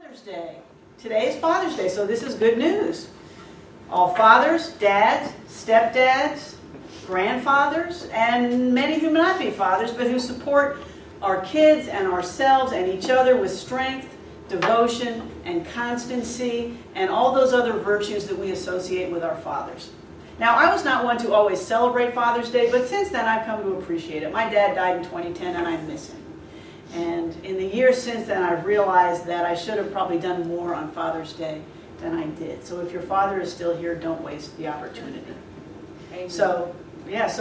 Father's Day. Today is Father's Day, so this is good news. All fathers, dads, stepdads, grandfathers, and many who may not be fathers, but who support our kids and ourselves and each other with strength, devotion, and constancy, and all those other virtues that we associate with our fathers. Now, I was not one to always celebrate Father's Day, but since then I've come to appreciate it. My dad died in 2010, and I miss him. And in the years since then, I've realized that I should have probably done more on Father's Day than I did. So if your father is still here, don't waste the opportunity. So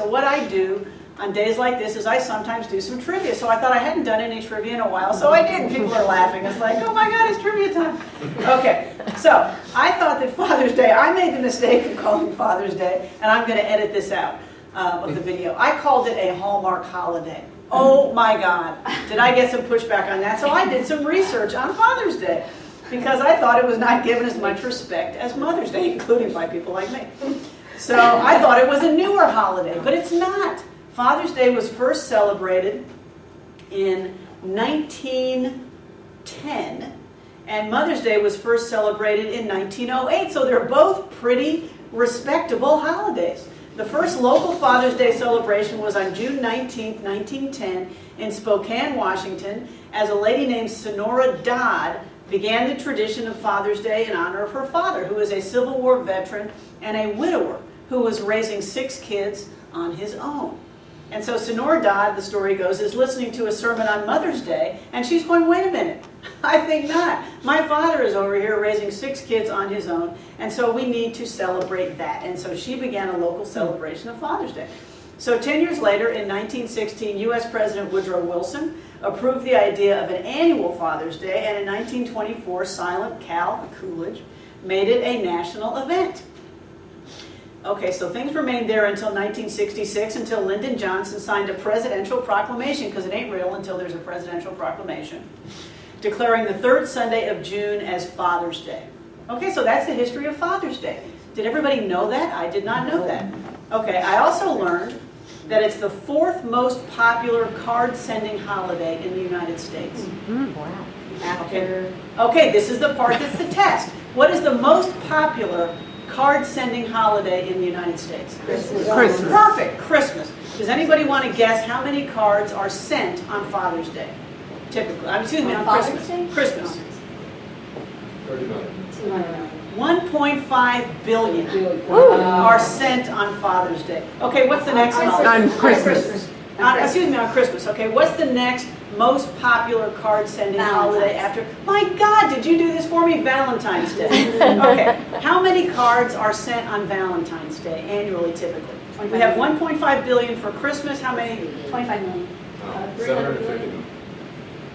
what I do on days like this is I sometimes do some trivia. So I thought I hadn't done any trivia in a while, so I did. People are laughing. It's like, oh my God, it's trivia time. Okay, so I thought that Father's Day, I made the mistake of calling Father's Day, and I'm going to edit this out of the video. I called it a Hallmark holiday. Oh my God, did I get some pushback on that? So I did some research on Father's Day because I thought it was not given as much respect as Mother's Day, including by people like me. So I thought it was a newer holiday, but it's not. Father's Day was first celebrated in 1910, and Mother's Day was first celebrated in 1908, so they're both pretty respectable holidays. The first local Father's Day celebration was on June 19, 1910, in Spokane, Washington, as a lady named Sonora Dodd began the tradition of Father's Day in honor of her father, who was a Civil War veteran and a widower who was raising 6 kids on his own. And so Sonora Dodd, the story goes, is listening to a sermon on Mother's Day, and she's going, wait a minute, I think not. My father is over here raising 6 kids on his own, and so we need to celebrate that. And so she began a local celebration of Father's Day. So 10 years later, in 1916, U.S. President Woodrow Wilson approved the idea of an annual Father's Day, and in 1924, Silent Cal Coolidge made it a national event. Okay, so things remained there until 1966, until Lyndon Johnson signed a presidential proclamation, because it ain't real until there's a presidential proclamation, declaring the 3rd Sunday of June as Father's Day. Okay, so that's the history of Father's Day. Did everybody know that? I did not know that. Okay, I also learned that it's the 4th most popular card-sending holiday in the United States. Mm-hmm. Wow. Okay, this is the part that's the test. What is the most popular card-sending holiday in the United States? Christmas. Perfect, Christmas. Does anybody want to guess how many cards are sent on Father's Day? Typically, on Christmas. Day? Christmas. 39. 1.5 billion are sent on Father's Day. Okay, what's the next holiday? On Christmas. On Christmas. Okay, what's the next most popular card-sending holiday after? My God, did you do this for me? Valentine's Day. Okay, how many cards are sent on Valentine's Day annually, typically? We have 1.5 billion for Christmas. How many? 25 million. 750 million.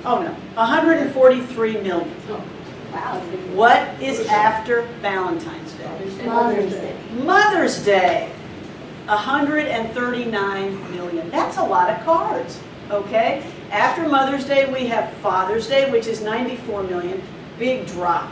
Oh no, 143 million. Oh, wow. What is after Valentine's Day? Mother's Day. Mother's Day. 139 million. That's a lot of cards. Okay? After Mother's Day, we have Father's Day, which is 94 million. Big drop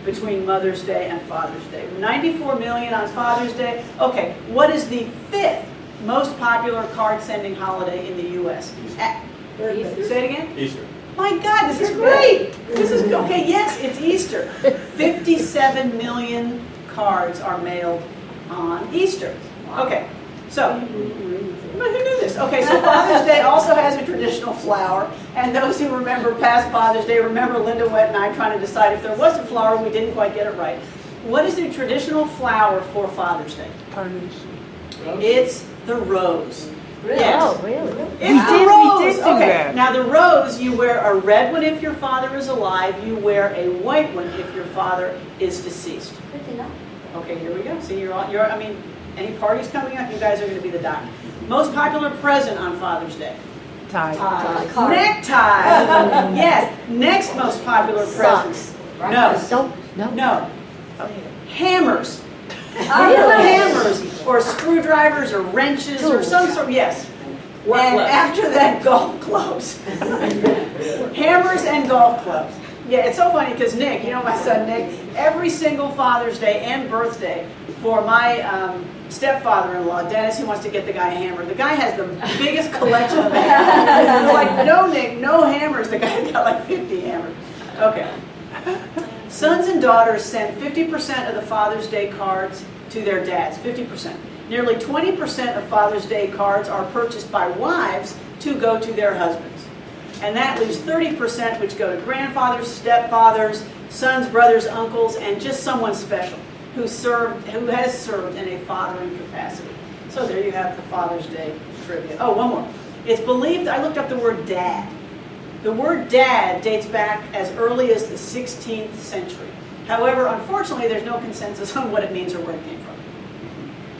between Mother's Day and Father's Day. 94 million on Father's Day. Okay, what is the 5th most popular card-sending holiday in the U.S.? Easter. Say it again? Easter. My God, this is great. This is okay. Yes, it's Easter. 57 million cards are mailed on Easter. Okay, so who knew this? Okay, so Father's Day also has a traditional flower, and those who remember past Father's Day remember Linda Wett and I trying to decide if there was a flower. We didn't quite get it right. What is the traditional flower for Father's Day? Carnation. It's the rose. Really? Yes. Oh, really? It's the We rose. did do Okay. that. Now the rose, you wear a red one if your father is alive. You wear a white one if your father is deceased. Good to know. Okay, here we go. See, any parties coming up, you guys are going to be the doctor. Most popular present on Father's Day? Tie. Card. Necktie. Yes. Next most popular present? Socks. No. Hammers. Hammers or screwdrivers or wrenches or some sort. Yes. And after that, golf clubs. Hammers and golf clubs. Yeah, it's so funny because Nick, you know my son Nick, every single Father's Day and birthday for my stepfather-in-law, Dennis, who wants to get the guy a hammer. The guy has the biggest collection of hammers. It's like, no, Nick, no hammers. The guy's got like 50 hammers. Okay. Sons and daughters send 50% of the Father's Day cards to their dads, 50%. Nearly 20% of Father's Day cards are purchased by wives to go to their husbands. And that leaves 30% which go to grandfathers, stepfathers, sons, brothers, uncles, and just someone special who has served in a fathering capacity. So there you have the Father's Day trivia. Oh, one more. It's believed, I looked up the word dad. The word dad dates back as early as the 16th century. However, unfortunately, there's no consensus on what it means or where it came from.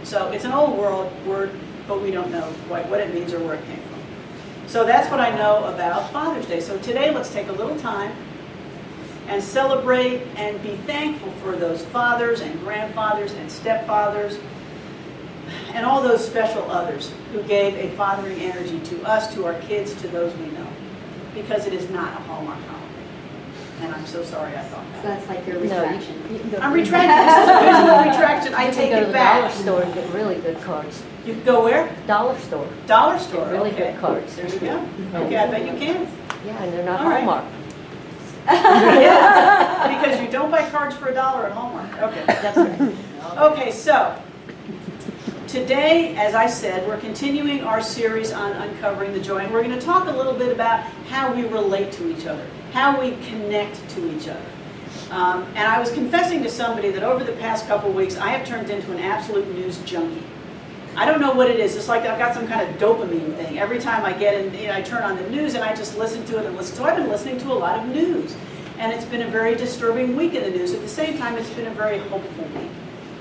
So it's an old world word, but we don't know quite what it means or where it came from. So that's what I know about Father's Day. So today, let's take a little time and celebrate and be thankful for those fathers and grandfathers and stepfathers and all those special others who gave a fathering energy to us, to our kids, to those we know. Because it is not a Hallmark holiday. And I'm so sorry I thought So that. that's like your No, retraction. you can go I'm retracting. This is a visual retraction. I You take can go to it the back. dollar store and get really good cards. You can go where? Dollar store. Dollar store. Really Okay. good cards. There you go. Okay, I bet you can. Yeah, and they're not All right. Hallmark. Yeah, because you don't buy cards for $1 at Hallmark. Okay. That's right. Okay, so today, as I said, we're continuing our series on uncovering the joy, and we're going to talk a little bit about how we relate to each other, how we connect to each other. And I was confessing to somebody that over the past couple weeks, I have turned into an absolute news junkie. I don't know what it is. It's like I've got some kind of dopamine thing. Every time I get in, I turn on the news and I just listen to it and listen. So I've been listening to a lot of news. And it's been a very disturbing week in the news. At the same time, it's been a very hopeful week,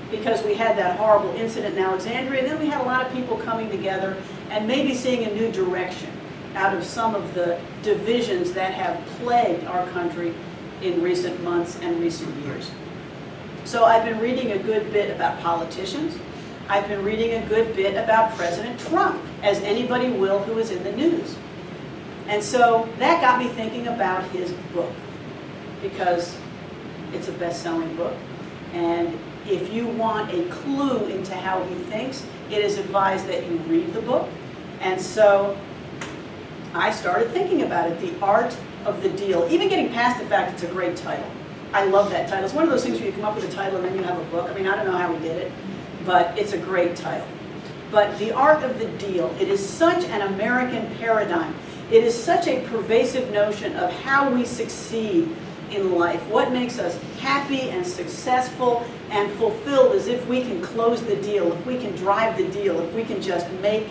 because we had that horrible incident in Alexandria, and then we had a lot of people coming together and maybe seeing a new direction out of some of the divisions that have plagued our country in recent months and recent years. So I've been reading a good bit about politicians. I've been reading a good bit about President Trump, as anybody will who is in the news. And so that got me thinking about his book, because it's a best-selling book. And if you want a clue into how he thinks, it is advised that you read the book. And so I started thinking about it, The Art of the Deal, even getting past the fact it's a great title. I love that title. It's one of those things where you come up with a title and then you have a book. I mean, I don't know how he did it, but it's a great title. But The Art of the Deal, it is such an American paradigm. It is such a pervasive notion of how we succeed in life, what makes us happy and successful and fulfilled, as if we can close the deal, if we can drive the deal, if we can just make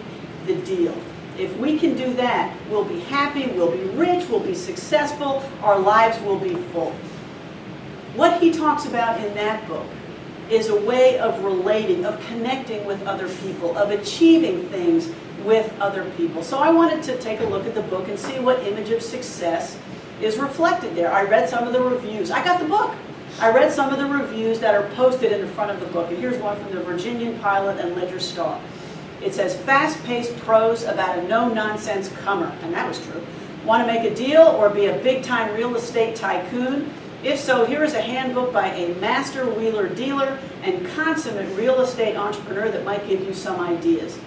the deal. If we can do that, we'll be happy, we'll be rich, we'll be successful, our lives will be full. What he talks about in that book is a way of relating, of connecting with other people, of achieving things with other people. So I wanted to take a look at the book and see what image of success is reflected there. I read some of the reviews. I got the book. I read some of the reviews that are posted in the front of the book. And here's one from the Virginian Pilot and Ledger Star. It says, fast-paced prose about a no-nonsense comer. And that was true. Want to make a deal or be a big-time real estate tycoon? If so, here is a handbook by a master wheeler dealer and consummate real estate entrepreneur that might give you some ideas.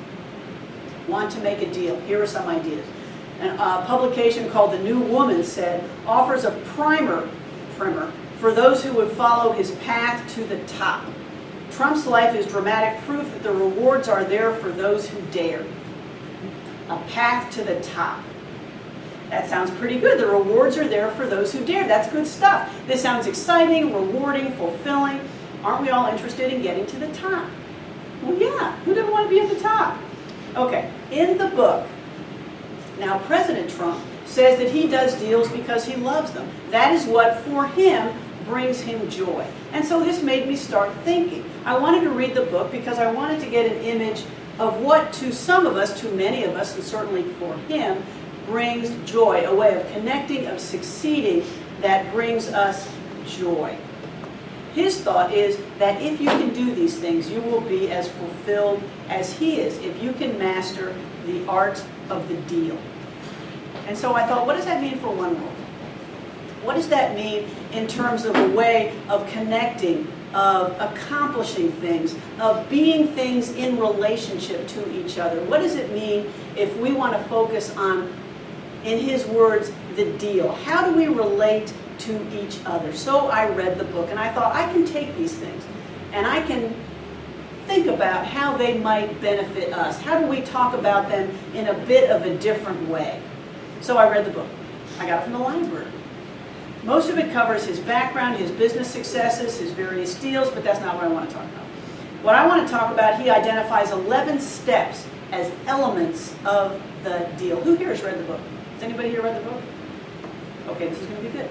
Want to make a deal? Here are some ideas. A publication called The New Woman said, offers a primer for those who would follow his path to the top. Trump's life is dramatic proof that the rewards are there for those who dare. A path to the top. That sounds pretty good. The rewards are there for those who dare. That's good stuff. This sounds exciting, rewarding, fulfilling. Aren't we all interested in getting to the top? Well, yeah. Who doesn't want to be at the top? Okay. In the book, now President Trump says that he does deals because he loves them. That is what, for him, brings him joy. And so this made me start thinking. I wanted to read the book because I wanted to get an image of what, to some of us, to many of us, and certainly for him, brings joy, a way of connecting, of succeeding that brings us joy. His thought is that if you can do these things, you will be as fulfilled as he is, if you can master the art of the deal. And so I thought, what does that mean for one world? What does that mean in terms of a way of connecting, of accomplishing things, of being things in relationship to each other? What does it mean if we want to focus on, in his words, the deal? How do we relate to each other. So I read the book and I thought, I can take these things and I can think about how they might benefit us. How do we talk about them in a bit of a different way? So I read the book. I got it from the library. Most of it covers his background, his business successes, his various deals, but that's not what I want to talk about. What I want to talk about, he identifies 11 steps as elements of the deal. Who here has read the book? Has anybody here read the book? Okay, this is going to be good.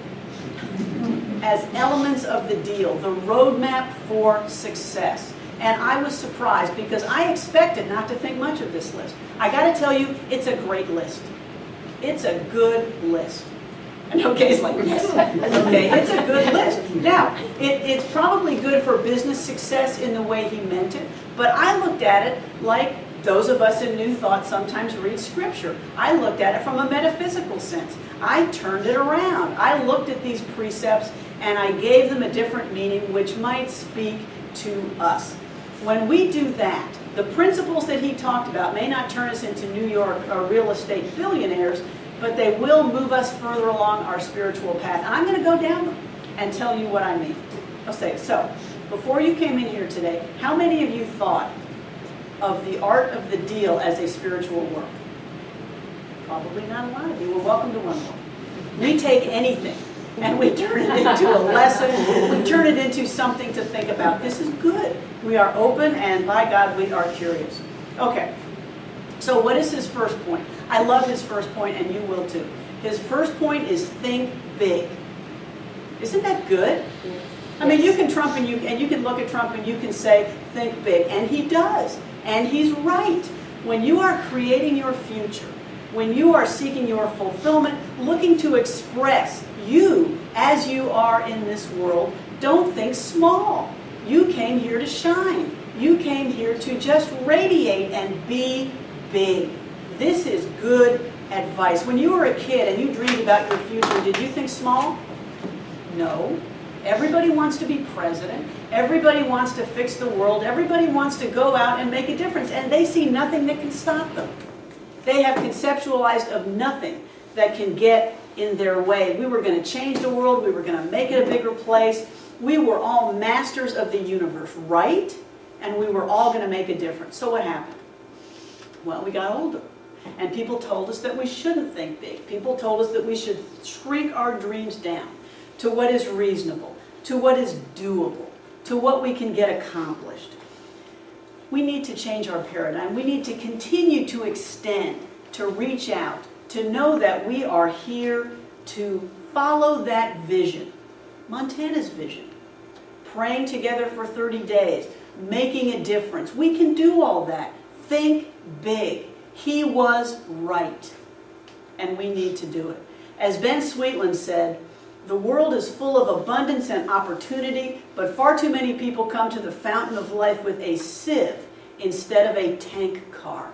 As elements of the deal, the roadmap for success. And I was surprised because I expected not to think much of this list. I got to tell you, it's a great list. It's a good list. And okay's like, yes. Okay, it's a good list. Now, it's probably good for business success in the way he meant it, but I looked at it like those of us in New Thought sometimes read Scripture. I looked at it from a metaphysical sense. I turned it around. I looked at these precepts and I gave them a different meaning which might speak to us. When we do that, the principles that he talked about may not turn us into New York real estate billionaires, but they will move us further along our spiritual path. And I'm going to go down them and tell you what I mean. I'll say, so, before you came in here today, how many of you thought of the art of the deal as a spiritual work? Probably not a lot of you. Well, welcome to One More. We take anything and we turn it into a lesson. We turn it into something to think about. This is good. We are open, and by God, we are curious. Okay, so what is his first point? I love his first point, and you will too. His first point is think big. Isn't that good? I mean, you can Trump and you can look at Trump and you can say, think big. And he does. And he's right. When you are creating your future, when you are seeking your fulfillment, looking to express you as you are in this world, don't think small. You came here to shine. You came here to just radiate and be big. This is good advice. When you were a kid and you dreamed about your future, did you think small? No. Everybody wants to be president. Everybody wants to fix the world. Everybody wants to go out and make a difference. And they see nothing that can stop them. They have conceptualized of nothing that can get in their way. We were going to change the world. We were going to make it a bigger place. We were all masters of the universe, right? And we were all going to make a difference. So what happened? Well, we got older. And people told us that we shouldn't think big. People told us that we should shrink our dreams down to what is reasonable, to what is doable, to what we can get accomplished. We need to change our paradigm. We need to continue to extend, to reach out, to know that we are here to follow that vision. Montana's vision. Praying together for 30 days, making a difference. We can do all that. Think big. He was right. And we need to do it. As Ben Sweetland said, the world is full of abundance and opportunity, but far too many people come to the fountain of life with a sieve instead of a tank car,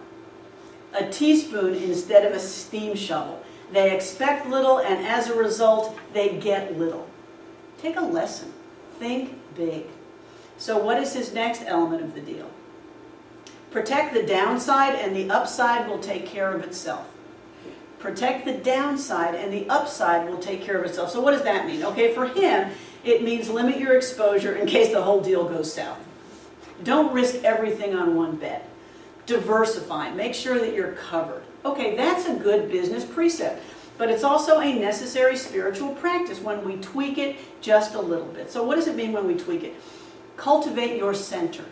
a teaspoon instead of a steam shovel. They expect little, and as a result, they get little. Take a lesson. Think big. So what is his next element of the deal? Protect the downside, and the upside will take care of itself. Protect the downside, and the upside will take care of itself. So what does that mean? Okay, for him, it means limit your exposure in case the whole deal goes south. Don't risk everything on one bet. Diversify. Make sure that you're covered. Okay, that's a good business precept, but it's also a necessary spiritual practice when we tweak it just a little bit. So what does it mean when we tweak it? Cultivate your center.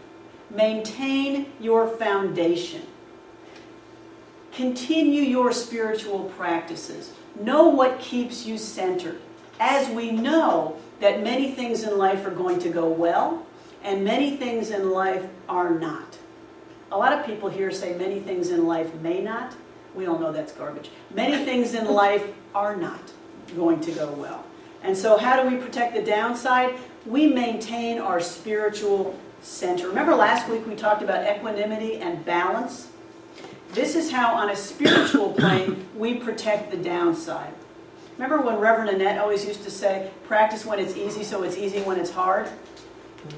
Maintain your foundation. Continue your spiritual practices. Know what keeps you centered. As we know that many things in life are going to go well, and many things in life are not. A lot of people here say many things in life may not. We all know that's garbage. Many things in life are not going to go well. And so how do we protect the downside? We maintain our spiritual center. Remember last week we talked about equanimity and balance? This is how on a spiritual plane we protect the downside. Remember when Reverend Annette always used to say, practice when it's easy so it's easy when it's hard?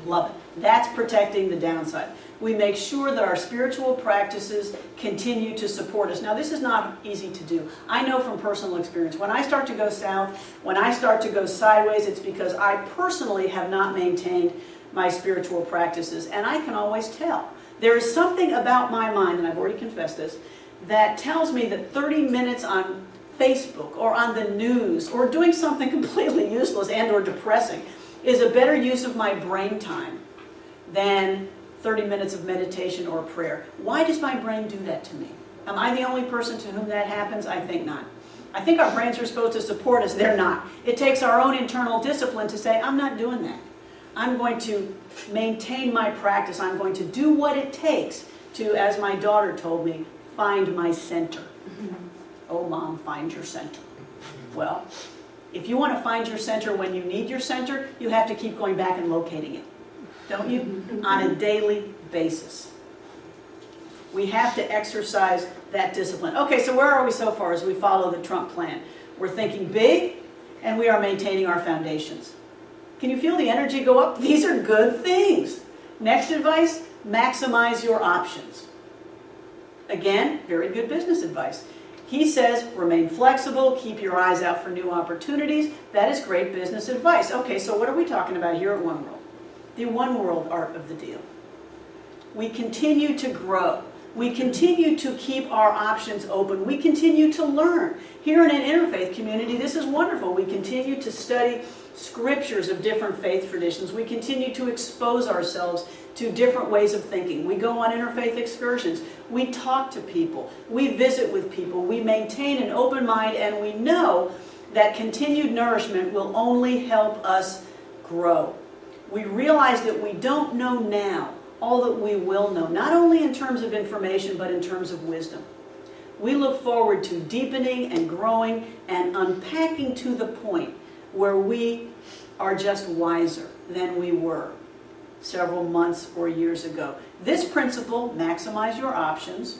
Love it. That's protecting the downside. We make sure that our spiritual practices continue to support us. Now, this is not easy to do. I know from personal experience. When I start to go south, when I start to go sideways, it's because I personally have not maintained my spiritual practices, and I can always tell. There is something about my mind, and I've already confessed this, that tells me that 30 minutes on Facebook or on the news or doing something completely useless and or depressing is a better use of my brain time than 30 minutes of meditation or prayer. Why does my brain do that to me? Am I the only person to whom that happens? I think not. I think our brains are supposed to support us. They're not. It takes our own internal discipline to say, I'm not doing that. I'm going to maintain my practice. I'm going to do what it takes to, as my daughter told me, find my center. Oh, Mom, find your center. Well, if you want to find your center when you need your center, you have to keep going back and locating it. Don't you? On a daily basis. We have to exercise that discipline. Okay, so where are we so far as we follow the Trump plan? We're thinking big, and we are maintaining our foundations. Can you feel the energy go up? These are good things. Next advice, maximize your options. Again, very good business advice. He says, remain flexible, keep your eyes out for new opportunities. That is great business advice. Okay, so what are we talking about here at One World? The One World art of the deal. We continue to grow. We continue to keep our options open. We continue to learn. Here in an interfaith community, this is wonderful. We continue to study scriptures of different faith traditions. We continue to expose ourselves to different ways of thinking. We go on interfaith excursions. We talk to people. We visit with people. We maintain an open mind, and we know that continued nourishment will only help us grow. We realize that we don't know now all that we will know, not only in terms of information, but in terms of wisdom. We look forward to deepening and growing and unpacking to the point where we are just wiser than we were several months or years ago. This principle, maximize your options,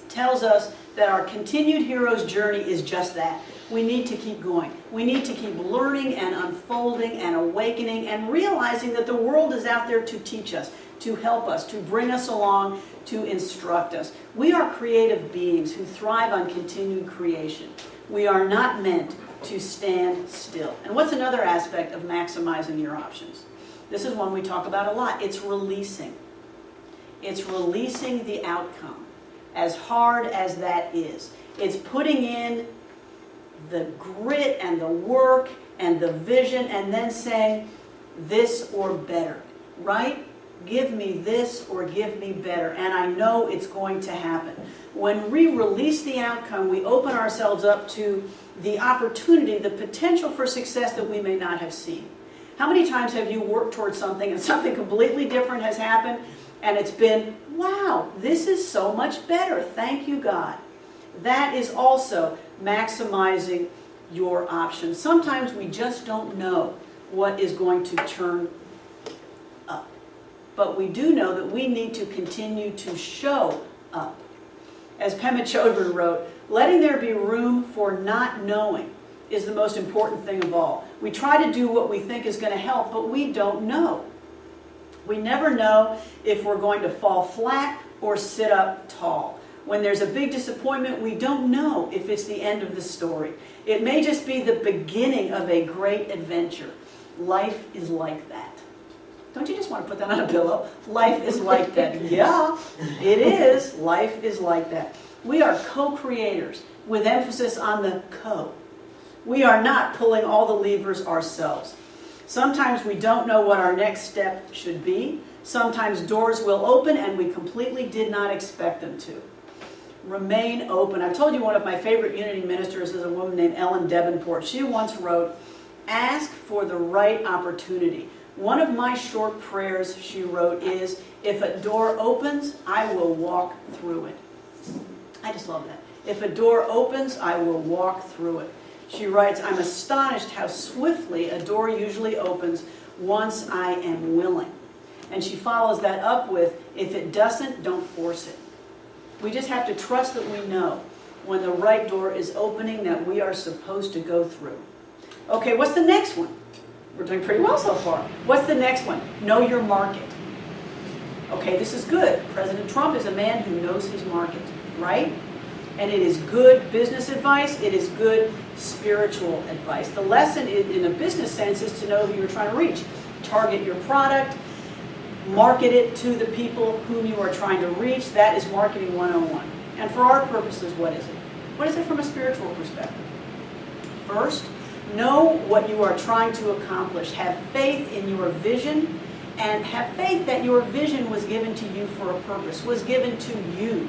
tells us that our continued hero's journey is just that. We need to keep going. We need to keep learning and unfolding and awakening and realizing that the world is out there to teach us, to help us, to bring us along, to instruct us. We are creative beings who thrive on continued creation. We are not meant to stand still. And what's another aspect of maximizing your options? This is one we talk about a lot. It's releasing. It's releasing the outcome, as hard as that is. It's putting in the grit and the work and the vision and then saying, this or better, right? Give me this or give me better. And I know it's going to happen. When we release the outcome, we open ourselves up to the opportunity, the potential for success that we may not have seen. How many times have you worked towards something and something completely different has happened and it's been, wow, this is so much better. Thank you, God. That is also maximizing your options. Sometimes we just don't know what is going to turn up. But we do know that we need to continue to show up. As Pema Chodron wrote, letting there be room for not knowing is the most important thing of all. We try to do what we think is going to help, but we don't know. We never know if we're going to fall flat or sit up tall. When there's a big disappointment, we don't know if it's the end of the story. It may just be the beginning of a great adventure. Life is like that. Don't you just want to put that on a pillow? Life is like that. Yeah, it is. Life is like that. We are co-creators with emphasis on the co. We are not pulling all the levers ourselves. Sometimes we don't know what our next step should be. Sometimes doors will open and we completely did not expect them to. Remain open. I've told you one of my favorite unity ministers is a woman named Ellen Debenport. She once wrote, ask for the right opportunity. One of my short prayers, she wrote, is, if a door opens, I will walk through it. I just love that. If a door opens, I will walk through it. She writes, I'm astonished how swiftly a door usually opens once I am willing. And she follows that up with, if it doesn't, don't force it. We just have to trust that we know when the right door is opening that we are supposed to go through. Okay, what's the next one? We're doing pretty well so far. What's the next one? Know your market. Okay, this is good. President Trump is a man who knows his market, right? And it is good business advice. It is good spiritual advice. The lesson in a business sense is to know who you're trying to reach. Target your product, market it to the people whom you are trying to reach. That is marketing 101. And for our purposes, what is it? What is it from a spiritual perspective? First, know what you are trying to accomplish. Have faith in your vision, and have faith that your vision was given to you for a purpose, was given to you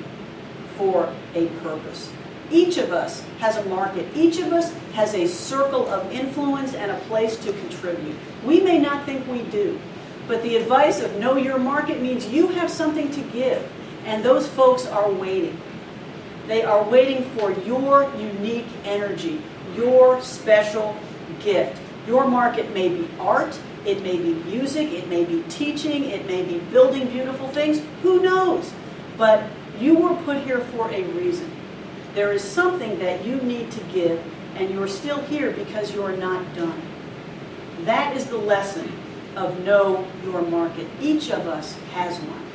for a purpose. Each of us has a market. Each of us has a circle of influence and a place to contribute. We may not think we do, but the advice of know your market means you have something to give, and those folks are waiting. They are waiting for your unique energy, your special gift. Your market may be art, it may be music, it may be teaching, it may be building beautiful things. Who knows? But you were put here for a reason. There is something that you need to give, and you're still here because you're not done. That is the lesson of know your market. Each of us has one.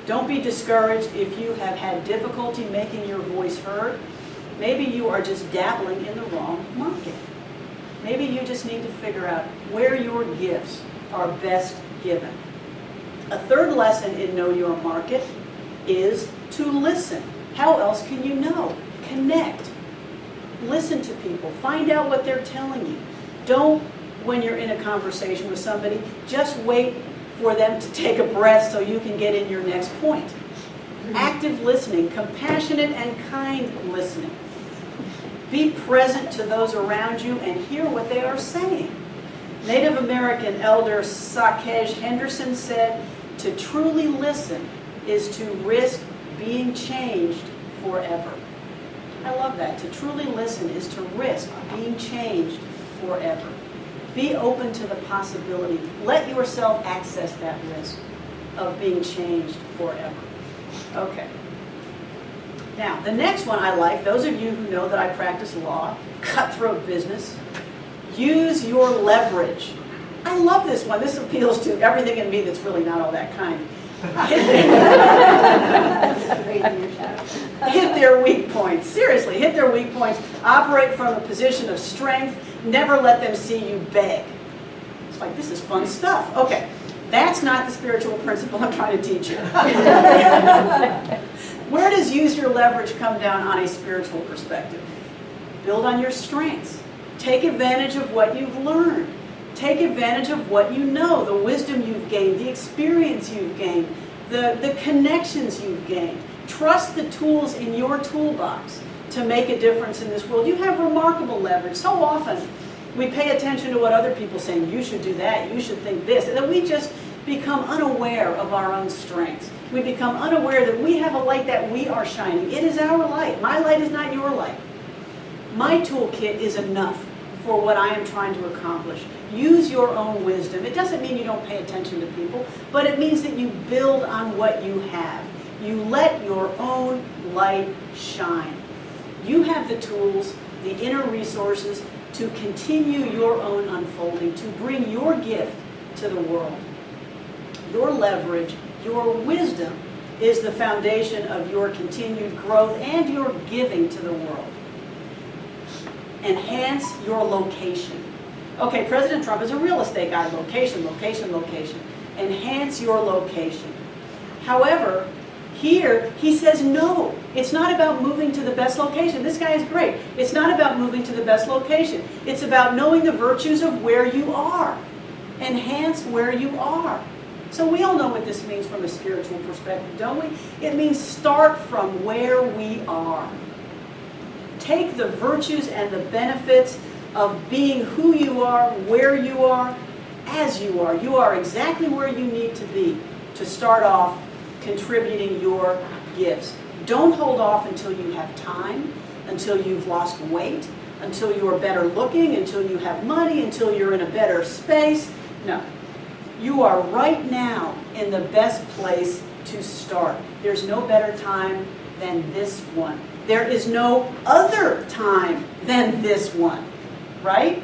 Don't be discouraged if you have had difficulty making your voice heard. Maybe you are just dabbling in the wrong market. Maybe you just need to figure out where your gifts are best given. A third lesson in know your market is to listen. How else can you know? Connect. Listen to people. Find out what they're telling you. Don't, when you're in a conversation with somebody, just wait for them to take a breath so you can get in your next point. Active listening, compassionate and kind listening. Be present to those around you and hear what they are saying. Native American elder Sakej Henderson said, to truly listen is to risk being changed forever. I love that. To truly listen is to risk being changed forever. Be open to the possibility. Let yourself access that risk of being changed forever. Okay. Now, the next one I like, those of you who know that I practice law, cutthroat business, use your leverage. I love this one. This appeals to everything in me that's really not all that kind. Hit their weak points. Seriously, hit their weak points. Operate from a position of strength. Never let them see you beg. It's like, this is fun stuff. Okay, that's not the spiritual principle I'm trying to teach you. Where does use your leverage come down on a spiritual perspective? Build on your strengths. Take advantage of what you've learned. Take advantage of what you know, the wisdom you've gained, the experience you've gained, the connections you've gained. Trust the tools in your toolbox to make a difference in this world. You have remarkable leverage. So often we pay attention to what other people are saying. You should do that. You should think this. And then we just become unaware of our own strengths. We become unaware that we have a light that we are shining. It is our light. My light is not your light. My toolkit is enough for what I am trying to accomplish. Use your own wisdom. It doesn't mean you don't pay attention to people, but it means that you build on what you have. You let your own light shine. You have the tools, the inner resources to continue your own unfolding, to bring your gift to the world. Your leverage, your wisdom is the foundation of your continued growth and your giving to the world. Enhance your location. Okay, President Trump is a real estate guy. Location, location, location. Enhance your location. However, here he says no. It's not about moving to the best location. This guy is great. It's not about moving to the best location. It's about knowing the virtues of where you are. Enhance where you are. So we all know what this means from a spiritual perspective, don't we? It means start from where we are. Take the virtues and the benefits of being who you are, where you are, as you are. You are exactly where you need to be to start off contributing your gifts. Don't hold off until you have time, until you've lost weight, until you are better looking, until you have money, until you're in a better space. No. You are right now in the best place to start. There's no better time than this one. There is no other time than this one, right?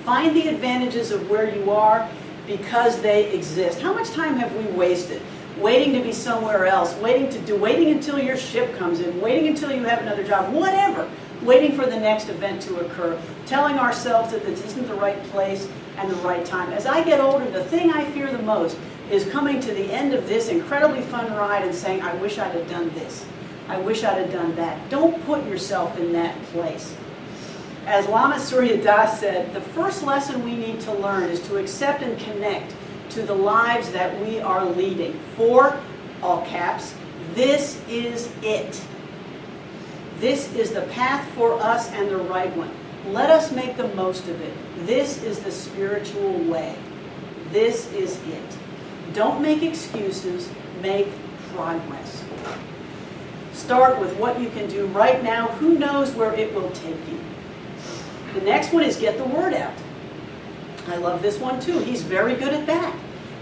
Find the advantages of where you are because they exist. How much time have we wasted waiting to be somewhere else, waiting until your ship comes in, waiting until you have another job, whatever, waiting for the next event to occur, telling ourselves that this isn't the right place and the right time. As I get older, the thing I fear the most is coming to the end of this incredibly fun ride and saying, I wish I'd have done this. I wish I'd have done that. Don't put yourself in that place. As Lama Surya Das said, the first lesson we need to learn is to accept and connect to the lives that we are leading. For, all caps, this is it. This is the path for us and the right one. Let us make the most of it. This is the spiritual way. This is it. Don't make excuses, make progress. Start with what you can do right now. Who knows where it will take you? The next one is get the word out. I love this one too. He's very good at that.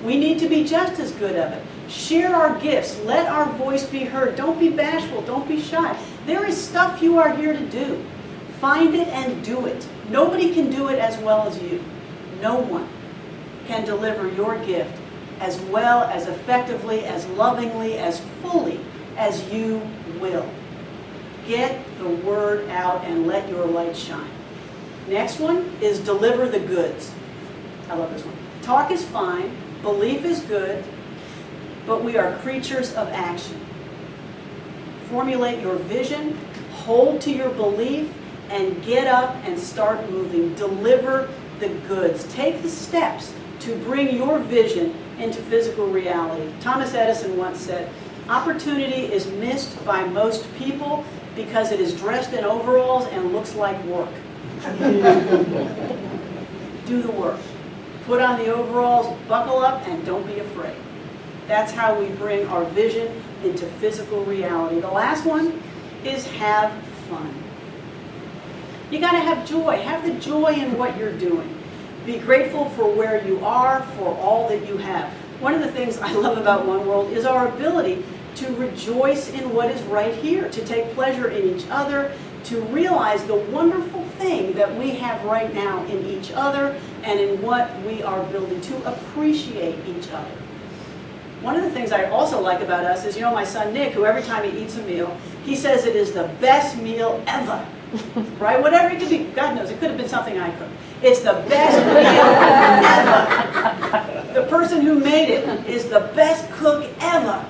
We need to be just as good at it. Share our gifts. Let our voice be heard. Don't be bashful. Don't be shy. There is stuff you are here to do. Find it and do it. Nobody can do it as well as you. No one can deliver your gift as well, as effectively, as lovingly, as fully as you will. Get the word out and let your light shine. Next one is deliver the goods. I love this one. Talk is fine, belief is good, but we are creatures of action. Formulate your vision, hold to your belief, and get up and start moving. Deliver the goods. Take the steps to bring your vision into physical reality. Thomas Edison once said, opportunity is missed by most people because it is dressed in overalls and looks like work. Do the work. Put on the overalls, buckle up, and don't be afraid. That's how we bring our vision into physical reality. The last one is have fun. You got to have joy. Have the joy in what you're doing. Be grateful for where you are, for all that you have. One of the things I love about One World is our ability to rejoice in what is right here, to take pleasure in each other, to realize the wonderful thing that we have right now in each other and in what we are building, to appreciate each other. One of the things I also like about us is, my son Nick, who every time he eats a meal, he says it is the best meal ever. Right? Whatever it could be, God knows, it could have been something I cooked. It's the best meal ever. The person who made it is the best cook ever.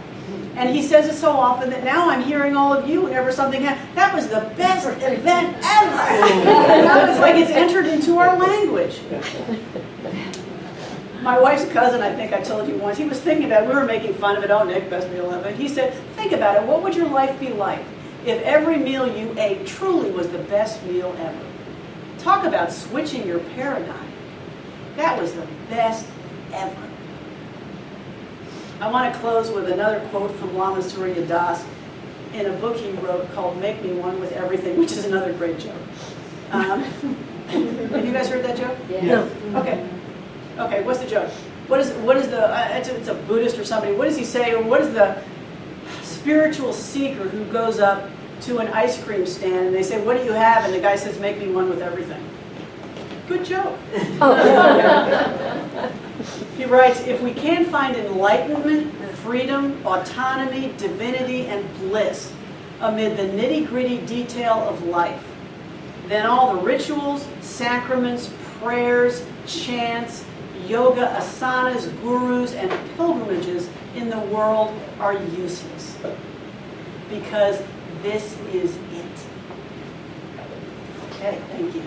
And he says it so often that now I'm hearing all of you whenever something happens. That was the best event ever. Now it's like it's entered into our language. My wife's cousin, I think I told you once, he was thinking about it. We were making fun of it. Oh, Nick, best meal ever. He said, think about it. What would your life be like if every meal you ate truly was the best meal ever? Talk about switching your paradigm. That was the best ever. I want to close with another quote from Lama Surya Das in a book he wrote called Make Me One with Everything, which is another great joke. Have you guys heard that joke? Yeah. No. Okay. Okay, what's the joke? What is the, it's a Buddhist or somebody, what does he say, or what is the spiritual seeker who goes up to an ice cream stand and they say, what do you have? And the guy says, make me one with everything. Good joke. He writes, if we can't find enlightenment, freedom, autonomy, divinity, and bliss amid the nitty-gritty detail of life, then all the rituals, sacraments, prayers, chants, yoga, asanas, gurus, and pilgrimages in the world are useless. Because this is it. Okay, thank you.